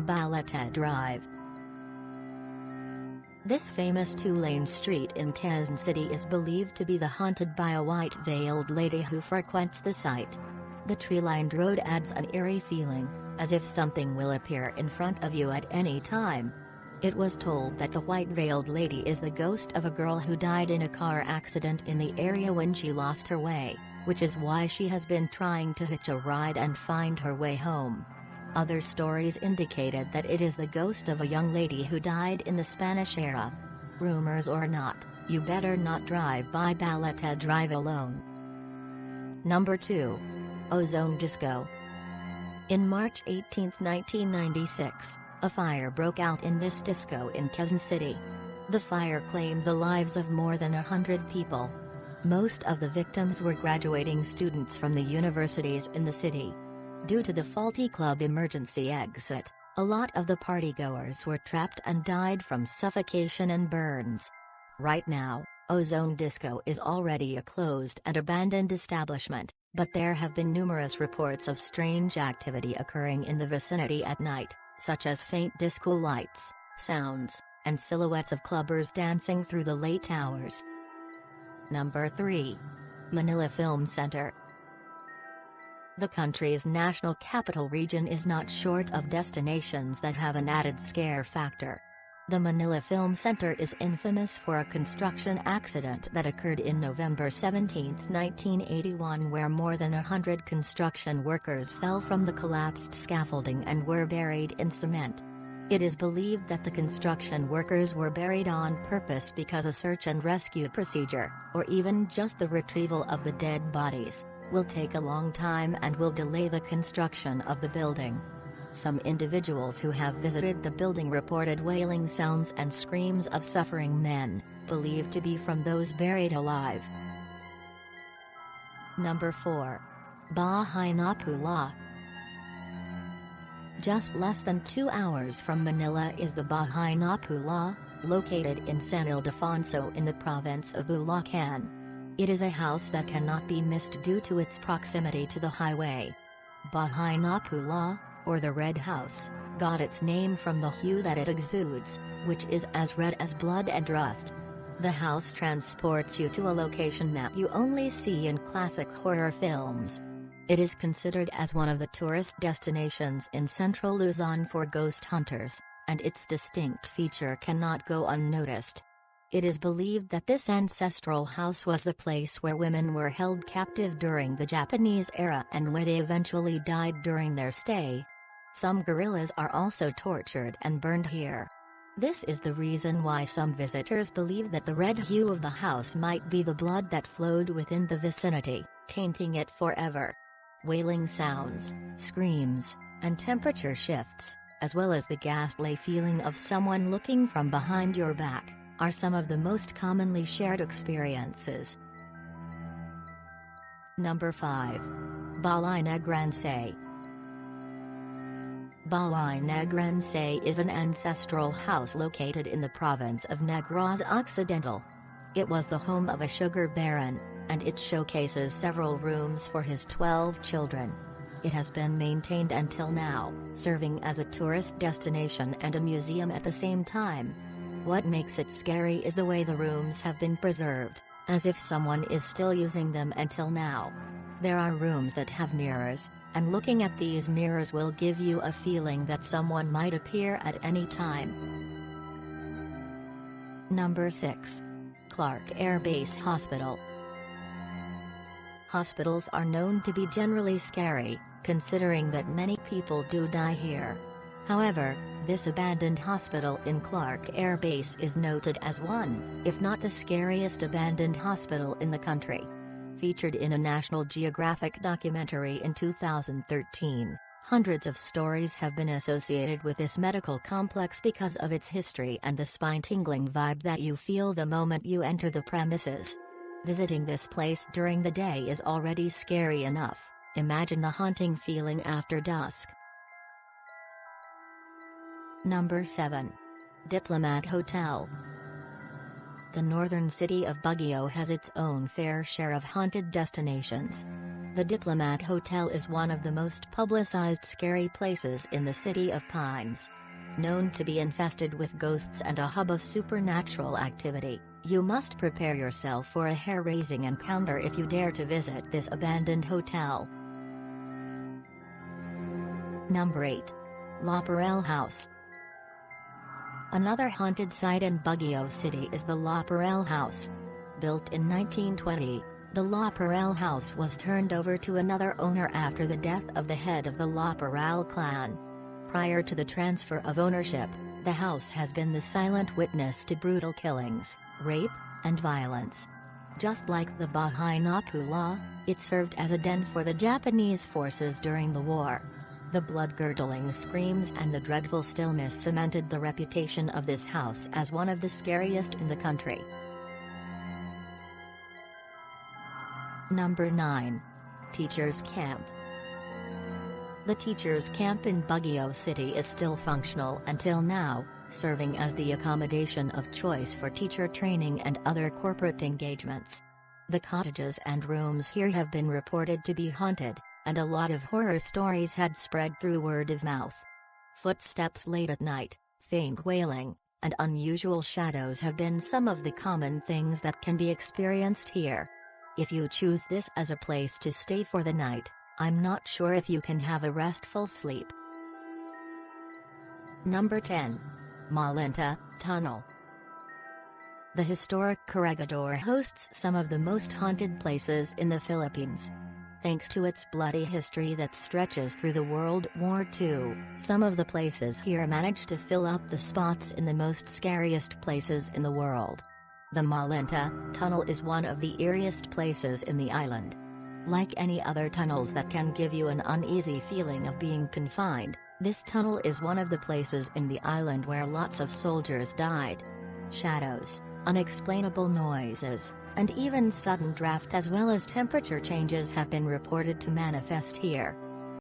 Balata Drive. This famous two-lane street in Kansas City is believed to be the haunted by a white-veiled lady who frequents the site. The tree-lined road adds an eerie feeling, as if something will appear in front of you at any time. It was told that the white-veiled lady is the ghost of a girl who died in a car accident in the area when she lost her way, which is why she has been trying to hitch a ride and find her way home. Other stories indicated that it is the ghost of a young lady who died in the Spanish era. Rumors or not, you better not drive by Balata Drive alone. Number 2. Ozone Disco. In March 18, 1996, a fire broke out in this disco in Kansas City. The fire claimed the lives of more than 100 people. Most of the victims were graduating students from the universities in the city. Due to the faulty club emergency exit, a lot of the partygoers were trapped and died from suffocation and burns. Right now, Ozone Disco is already a closed and abandoned establishment, but there have been numerous reports of strange activity occurring in the vicinity at night, such as faint disco lights, sounds, and silhouettes of clubbers dancing through the late hours. Number 3. Manila Film Center. The country's national capital region is not short of destinations that have an added scare factor. The Manila Film Center is infamous for a construction accident that occurred in November 17, 1981, where more than 100 construction workers fell from the collapsed scaffolding and were buried in cement. It is believed that the construction workers were buried on purpose because a search and rescue procedure, or even just the retrieval of the dead bodies, will take a long time and will delay the construction of the building. Some individuals who have visited the building reported wailing sounds and screams of suffering men, believed to be from those buried alive. Number 4. Bahay Napula. Just less than 2 hours from Manila is the Bahay Napula, located in San Ildefonso in the province of Bulacan. It is a house that cannot be missed due to its proximity to the highway. Bahay Napula, or the Red House, got its name from the hue that it exudes, which is as red as blood and rust. The house transports you to a location that you only see in classic horror films. It is considered as one of the tourist destinations in central Luzon for ghost hunters, and its distinct feature cannot go unnoticed. It is believed that this ancestral house was the place where women were held captive during the Japanese era and where they eventually died during their stay. Some gorillas are also tortured and burned here. This is the reason why some visitors believe that the red hue of the house might be the blood that flowed within the vicinity, tainting it forever. Wailing sounds, screams, and temperature shifts, as well as the ghastly feeling of someone looking from behind your back, are some of the most commonly shared experiences. Number 5. Balay Negrense. Balay Negrense is an ancestral house located in the province of Negros Occidental. It was the home of a sugar baron, and it showcases several rooms for his 12 children. It has been maintained until now, serving as a tourist destination and a museum at the same time. What makes it scary is the way the rooms have been preserved, as if someone is still using them until now. There are rooms that have mirrors, and looking at these mirrors will give you a feeling that someone might appear at any time. Number 6. Clark Air Base Hospital. Hospitals are known to be generally scary, considering that many people do die here. However, this abandoned hospital in Clark Air Base is noted as one, if not the scariest abandoned hospital in the country. Featured in a National Geographic documentary in 2013, hundreds of stories have been associated with this medical complex because of its history and the spine-tingling vibe that you feel the moment you enter the premises. Visiting this place during the day is already scary enough, imagine the haunting feeling after dusk. Number 7. Diplomat Hotel. The northern city of Baguio has its own fair share of haunted destinations. The Diplomat Hotel is one of the most publicized scary places in the City of Pines. Known to be infested with ghosts and a hub of supernatural activity, you must prepare yourself for a hair-raising encounter if you dare to visit this abandoned hotel. Number 8. La Perelle House. Another haunted site in Baguio City is the La Perelle House. Built in 1920, the La Perelle House was turned over to another owner after the death of the head of the La Perelle clan. Prior to the transfer of ownership, the house has been the silent witness to brutal killings, rape, and violence. Just like the Bahay Napu Law, it served as a den for the Japanese forces during the war. The blood-curdling screams and the dreadful stillness cemented the reputation of this house as one of the scariest in the country. Number 9. Teachers Camp. The Teachers Camp in Baguio City is still functional until now, serving as the accommodation of choice for teacher training and other corporate engagements. The cottages and rooms here have been reported to be haunted, and a lot of horror stories had spread through word of mouth. Footsteps late at night, faint wailing, and unusual shadows have been some of the common things that can be experienced here. If you choose this as a place to stay for the night, I'm not sure if you can have a restful sleep. Number 10. Malinta Tunnel. The historic Corregidor hosts some of the most haunted places in the Philippines. Thanks to its bloody history that stretches through the World War II, some of the places here managed to fill up the spots in the most scariest places in the world. The Malinta Tunnel is one of the eeriest places in the island. Like any other tunnels that can give you an uneasy feeling of being confined, this tunnel is one of the places in the island where lots of soldiers died. Shadows, unexplainable noises, and even sudden draft as well as temperature changes have been reported to manifest here.